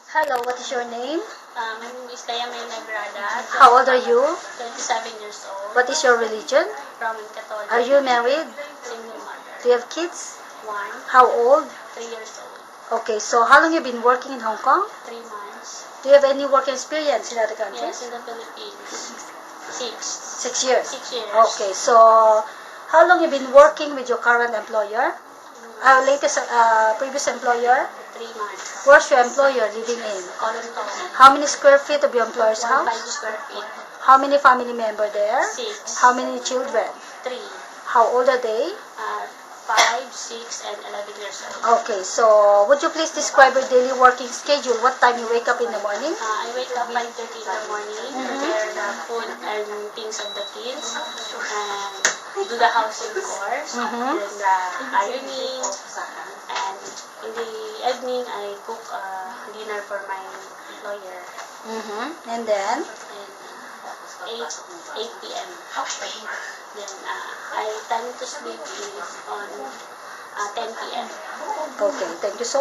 Hello, what is your name? My name is Leia May Nebrada. How old are you? 27 years old. What is your religion? Roman Catholic. Are you married? Single mother. Do you have kids? 1, How old? 3 years old. Okay, so how long have you been working in Hong Kong? 3 months. Do you have any work experience in other countries? Yes, in the Philippines. 6. 6 years. 6 years. Okay, so how long have you been working with your current employer? Previous employer? 3 months. Where's your employer living in? Colonton. How many square feet of your employer's 1.5 house? square feet. How many family members there? 6. How many children? 3. How old are they? 5, 6, and 11 years old. Okay, so would you please describe your daily working schedule? What time you wake up in the morning? I wake up 5:30 in the morning, prepare the food and things of the kids, and do the housing chores, then the ironing, and in the evening I cook dinner for my employer. And then? And 8 p.m. Then I time to sleep is on 10 p.m. Okay, thank you so much.